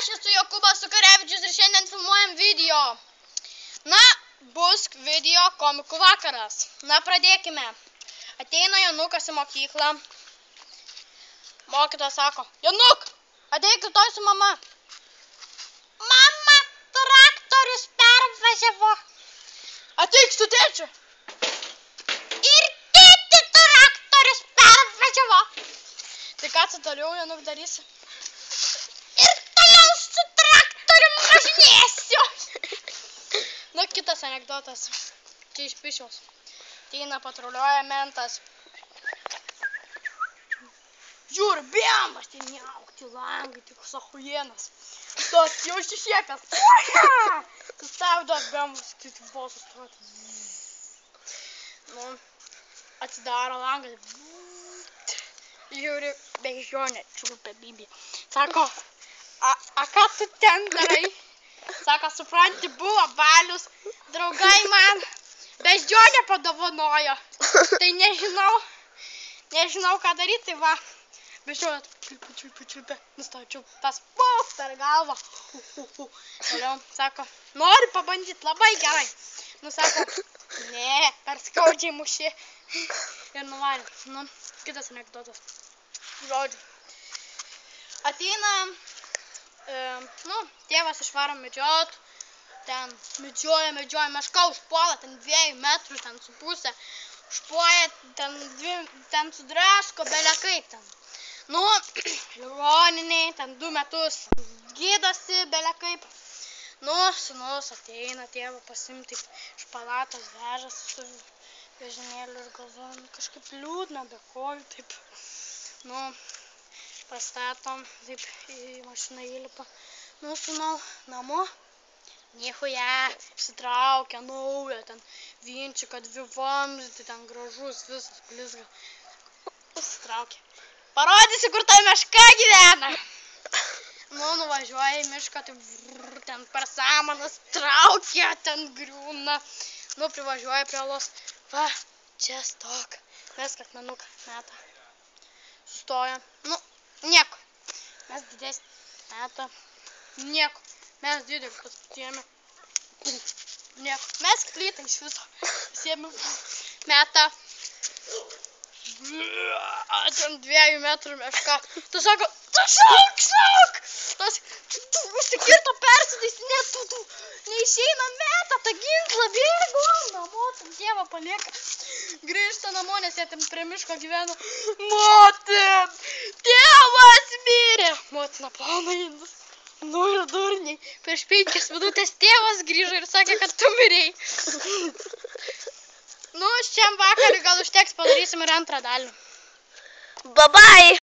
Aš esu Jokūbas Sukarevičius ir šiandien filmuojam video. Na, bus video komikų vakaras. Na, pradėkime. Ateina Janukas į mokyklą. Mokytojas sako, Januk, ateik rytoj su mama. Mama, traktorius pervažiavo. Ateik su tėčiu. Ir tėti traktorius pervažiavo. Tai ką tu toliau, Januk, darysi? Ir toliau su traktorium važinėsiu. Nu, kitas anekdotas. Čia iš Pišiaus. Ateina patruliuoja mentas. Žiūri, bėmas, tai neaukti langai, tik sahujenas. Tas jau šešėpės. Sustabdo bėmas, tai tik buvo sustoti. Nu, atsidaro langą. Žiūri, bežionė, čiulpia Bibi. Sako, a ką tu ten darai? Sako, supranti, buvo balius, draugai man bežionę padovanojo. Tai nežinau ką daryti, tai va. Bežionė, čiulpia, nustačiau tas puf per galvą. Toliau, sako, nori pabandyti, labai gerai. Nu, sako, ne, per skaudžiai muši. Ir nuvarė. Nu, kitas anekdotas. Žodžiu. Ateina, tėvas išvaro medžiot. Ten medžioja, meška užpuola, ten 2 metrų, ten su pusė. Užpuoja, ten sudrasko, belekaip ten. Nu, ligoniniai, ten 2 metus gydosi, belekaip. Nu, sūnus ateina tėvą pasimti iš palatos, vežasi su vežimėliu ir galvoju, kažkaip liūdna, be kojų, taip. Nu, pastatom, taip, į mašiną įlipa. Nu, sūnau, namo, nichuja, išsitraukia naują, ten vinčiuką, 2 vamzdį, ten gražus, visas blizga. Išsitraukia. Parodysi, kur ta meška gyvena. Nu, nuvažiuoja į mišką, tai ten per samanas traukia, ten griūna. Nu, privažiuoja prie olos. Va, čia stok. Mes akmenuką meta. Sustoja. Nu, nieko. Mes didesnį meta. Nieko. Mes didelį pasitėmė. Nieko. Mes klytą iš viso. Sėmė. Meta. Ten 2 metrų meška. Tu sako, tu šauk! Tas užsikirto persidais, tu neišeina meta tą ginklą, bėgo namo, ten tėvą palieka. Grįžta namo, nes jie ten prie miško gyveno. Motin, tėvas mirė. Motina plauna indus. Nu ir durniai. Prieš 5 minutės tėvas grįžo ir sakė, kad tu mirei. Nu, šiam vakarui gal užteks, padarysim ir antrą dalį. Bye-bye!